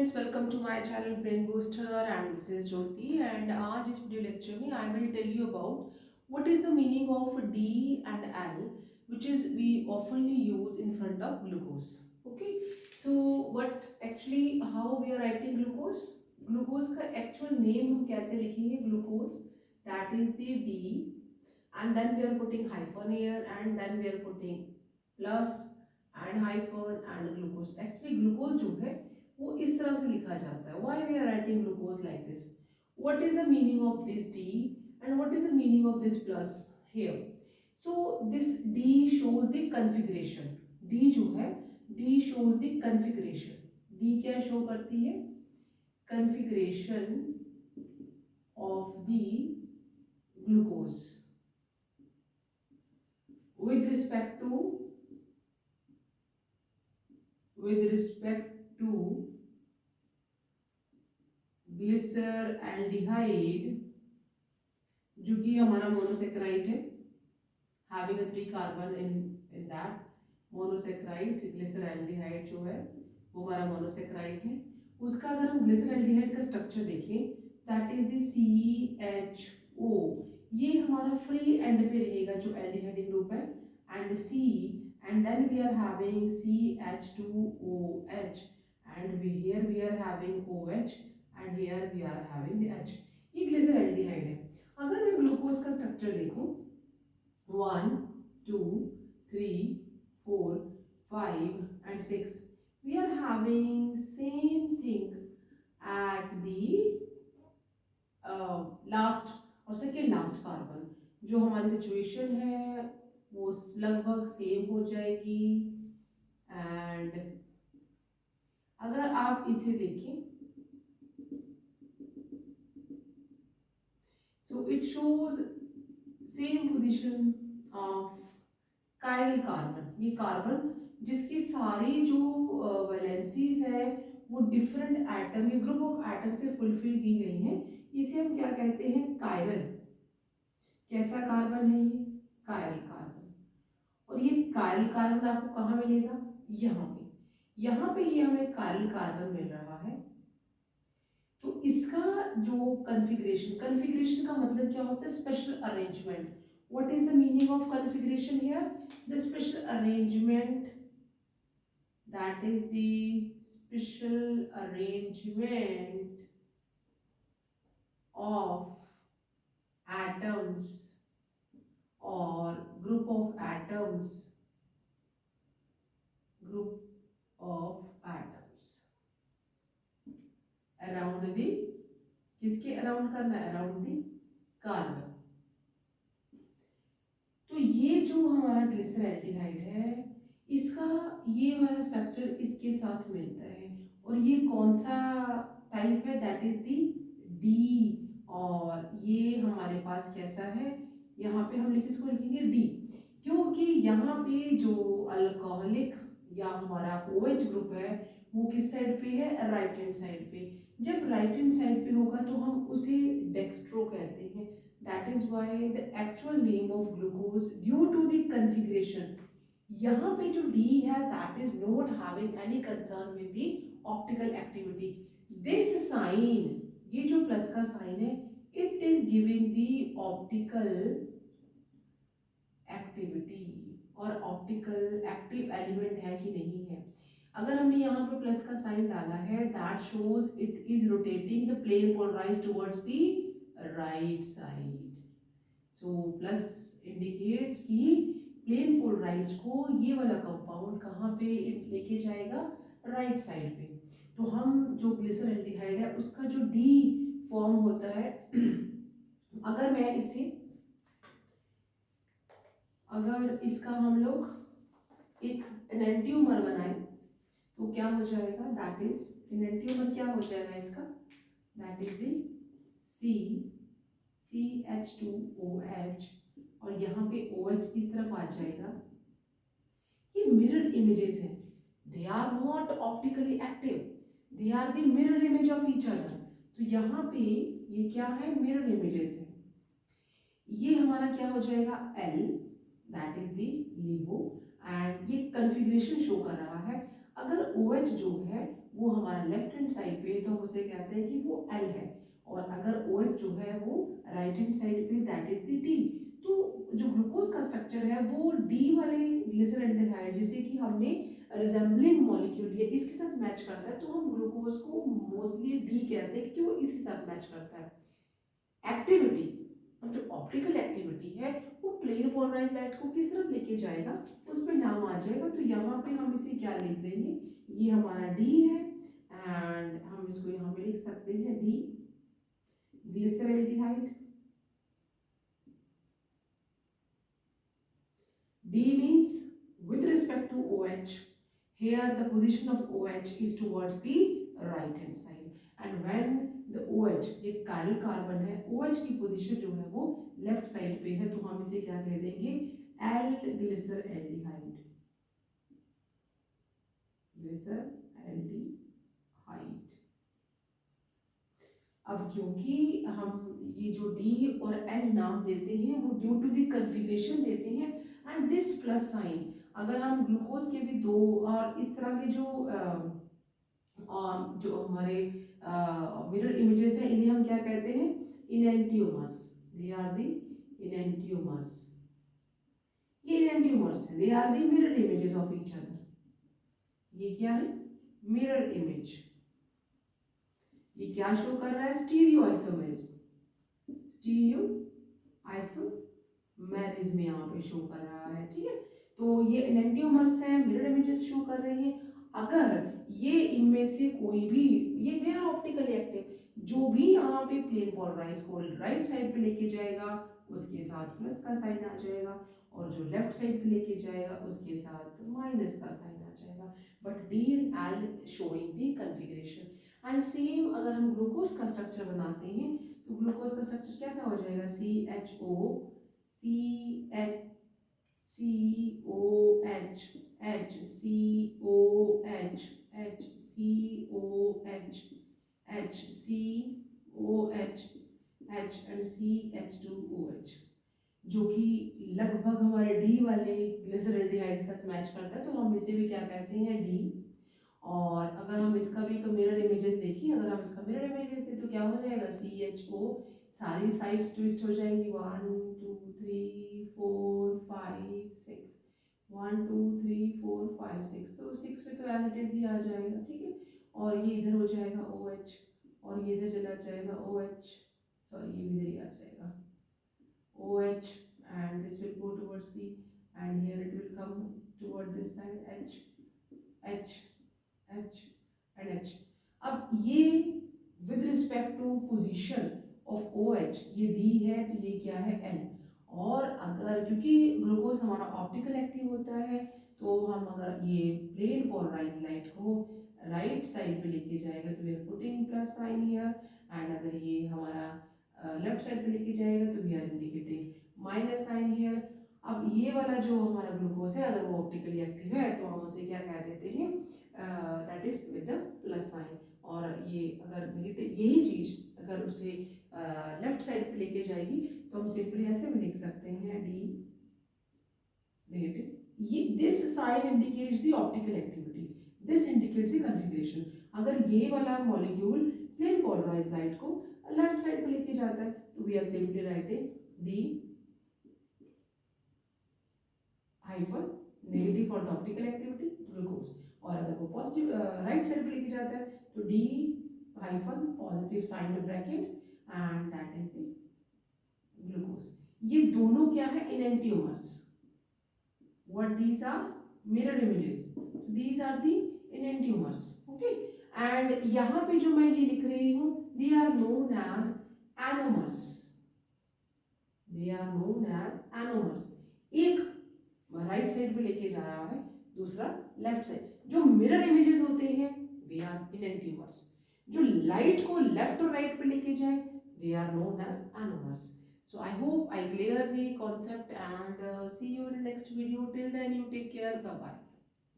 friends, welcome to my channel Brain Booster and this is Jyoti and आज इस video lecture में I will tell you about what is the meaning of D and L which is we oftenly use in front of glucose. Okay, so what actually how we are writing glucose? Glucose का actual name हम कैसे लिखेंगे? Glucose that is the D and then we are putting hyphen here and then we are putting plus and hyphen and glucose. Actually glucose जो है वो इस तरह से लिखा जाता है. Why we are writing glucose like this? What is the meaning of this D and what is the meaning of this plus here? So this D shows the configuration. D जो है D shows the configuration. D क्या show करती है? Configuration of the glucose with respect to glyceraldehyde जो कि हमारा monosaccharide है, having a 3 carbon in that monosaccharide. Glyceraldehyde जो है वो हमारा मोनोसेक्राइड है. उसका अगर हम ग्लिसरल्डिहाइड का स्ट्रक्चर देखें दैट इज द CHO. ये हमारा फ्री एंड पे रहेगा जो एल्डिहाइड ग्रुप है and C and then we are having CH2OH and here we are having OH and here we are having the H. ये glyceraldehyde है. अगर मैं ग्लूकोज का स्ट्रक्चर देखूं 1 2 3 4 5 and 6 we are having same thing at the last और second last carbon. जो हमारी situation है वो लगभग सेम हो जाएगी. एंड अगर आप इसे देखें so it shows same position of chiral carbon. ये कार्बन जिसकी सारी जो वैलेंसीज है वो डिफरेंट एटम या ग्रुप ऑफ एटम से फुलफिल की गई हैं. इसे हम क्या कहते हैं? कायरल. कैसा कार्बन है ये? Chiral carbon. और ये कायरल कार्बन आपको कहाँ मिलेगा? यहाँ पे ये हमें कायरल कार्बन मिल रहा है. तो इसका जो कन्फिग्रेशन का मतलब क्या होता है? Special arrangement. What is the meaning of configuration here? The special arrangement, that is the special arrangement of atoms or group of atoms around the किसके अराउंड करना है? Around the carbon. तो ये जो हमारा ग्लिसरल्डिहाइड है इसका ये वाला स्ट्रक्चर इसके साथ मिलता है. और ये कौन सा टाइप है? That is the D. और ये हमारे पास कैसा है? यहाँ पे हम इसको लिखेंगे डी क्योंकि यहाँ पे जो अल्कोहलिक या हमारा OH ग्रुप है वो किस साइड पे है? राइट हैंड साइड पे. जब राइट हैंड साइड पे होगा तो हम उसे डेक्स्ट्रो कहते हैं. That is why the actual name of glucose due to the configuration. यहाँ पे जो D है that is not having any concern with the optical activity. This sign, ये जो प्लस का साइन है, it is giving the optical activity. और optical active element है कि नहीं है. अगर हमने यहाँ पे प्लस का साइन डाला है that shows it is rotating the plane polarised towards the right side. So plus indicates कि प्लेन पोलराइज्ड को ये वाला कंपाउंड कहाँ पे लेके जाएगा? राइट साइड पे. तो हम जो ग्लिसरल्डिहाइड है उसका जो डी फॉर्म होता है अगर मैं इसे अगर इसका हम लोग एक एनेंटियोमर बनाए तो क्या हो जाएगा? दैट इज एनेंटियोमर क्या हो जाएगा इसका? दैट इज दी CH2OH और यहाँ पे OH इस तरफ आ जाएगा. ये मिरर इमेजेस हैं. They are not optically active, they are the mirror image of each other. तो यहाँ पे ये क्या है? मिरर इमेजेस है. ये हमारा क्या हो जाएगा? L, that is the लिवो. And ये कन्फिग्रेशन शो कर रहा है. अगर OH जो है वो हमारा लेफ्ट हैंड साइड पे है तो हम उसे कहते हैं कि वो एल है, और अगर ओ एच जो है वो राइट हैंड साइड पे दैट इज द डी। तो जो ग्लूकोज का स्ट्रक्चर है वो डी वाले ग्लिसरॉल्डिहाइड जिसे कि हमने रिजेंबलिंग मॉलिक्यूल लिया इसके साथ मैच करता है, तो हम ग्लूकोज को मोस्टली डी कहते हैं क्योंकि वो इसी साथ मैच करता है। एक्टिविटी, अब जो ऑप्टिकल एक्टिविटी है वो प्लेन पोलराइज लाइट को किस तरफ लेके जाएगा उस पे नाम आ जाएगा। तो यहाँ पे हम इसे क्या लिख देंगे, ये हमारा डी है एंड हम इसको यहाँ पे लिख सकते हैं D glyceraldehyde. D means with respect to OH. Here the position of OH is towards the right hand side. And when the OH एक chiral carbon है, OH की position जो है वो left side पे है, तो हम इसे क्या कह देंगे, L-glyceraldehyde. Glyceraldehyde. अब क्योंकि हम ये जो D और L नाम देते हैं वो ड्यू टू द कन्फिग्रेशन देते हैं एंड दिस प्लस साइन, अगर हम ग्लूकोज के भी दो और इस तरह के जो हमारे मिरर इमेजेस हैं इन्हें हम क्या कहते हैं, इनएंटियोमर्स। दे आर द इनएंटियोमर्स, ये इनएंटियोमर्स है, they are the mirror images of each other. ये क्या है, मिरर इमेज। ये क्या शो कर रहा है, स्टीरियो आइसोमेरिज्म, स्टीरियो आइसोमेरिज्म यहाँ पे शो कर रहा है, ठीक है। तो ये एनेंटियोमर्स हैं, मिरर इमेजेस शो कर रहे हैं। अगर ये इनमें से कोई भी, ये दे आर ऑप्टिकली एक्टिव, जो भी यहाँ पे प्लेन पोलराइज को राइट साइड पे लेके जाएगा उसके साथ प्लस का साइन आ जाएगा, और जो लेफ्ट साइड पे लेके जाएगा उसके साथ माइनस का साइन आ जाएगा। But D and L showing the configuration. And same अगर हम ग्लूकोज का स्ट्रक्चर बनाते हैं तो ग्लूकोज का स्ट्रक्चर कैसा हो जाएगा, CHO CHCOH HCOH HCOH HCOH H and CH2OH, जो कि लगभग हमारे डी वाले ग्लिसरॉल्डिहाइड के साथ मैच करता है, तो हम इसे भी क्या कहते हैं, डी। और अगर हम इसका भी मिरर इमेजेस देखिए, अगर हम इसका मिरर इमेज देखते हैं तो क्या हो जाएगा, CHO सारी साइड्स ट्विस्ट हो जाएंगी, 1 2 3 4 5 6 1 2 3 4 5 6, तो 6 पे तो एज इट इज ही आ जाएगा, ठीक है। और ये इधर हो जाएगा OH, और ये इधर चला जाएगा OH, सॉरी ये भी इधर ही आ जाएगा OH, and this will go towards the, and here it will come toward this side H H H and H। अब ये with respect to position of OH, ये D है तो ये क्या है, L। और अगर क्योंकि ग्लूकोज हमारा ऑप्टिकल एक्टिव होता है तो हम अगर ये प्लेन पोलराइज लाइट को राइट साइड पे लेके जाएगा तो we are putting plus sign here, and अगर ये हमारा लेफ्ट साइड पे लेके जाएगा तो we are indicating minus sign here. अब ये वाला जो हमारा ग्लूकोज है अगर वो ऑप्टिकली एक्टिव है तो हम उसे क्या कह देते हैं, that is with the plus sign. और ये अगर नेगेटिव यही चीज अगर उसे लेफ्ट साइड पे लेके जाएगी तो हम सिंपली ऐसे भी लिख सकते हैं डी नेगेटिव। ये this sign indicates the optical activity, this indicates the configuration. अगर ये वाला मॉलिक्यूल प्लेन पोलराइज्ड लाइट को लेफ्ट साइड पे लेके जाता है तो we are simply writing D hyphen negative for the optical activity glucose, और अगर वो पॉजिटिव राइट साइड पे लेके जाता है तो डी हाइफन पॉजिटिव साइन में bracket and that is the glucose. ये दोनों क्या है, enantiomers. What these are, mirror images, these are the enantiomers, okay. And यहाँ पे जो मैं ये लिख रही हूँ, they are known as anomers, they are known as anomers. एक राइट साइड पे लेके जा रहा है, दूसरा लेफ्ट साइड। जो मिरर इमेजेस होते हैं दे आर इनएंटियोमर्स, जो लाइट को लेफ्ट और राइट पे लेके जाए they are known as anomers. So I hope I clear the concept and see you in the next video. Till then you take care. Bye bye.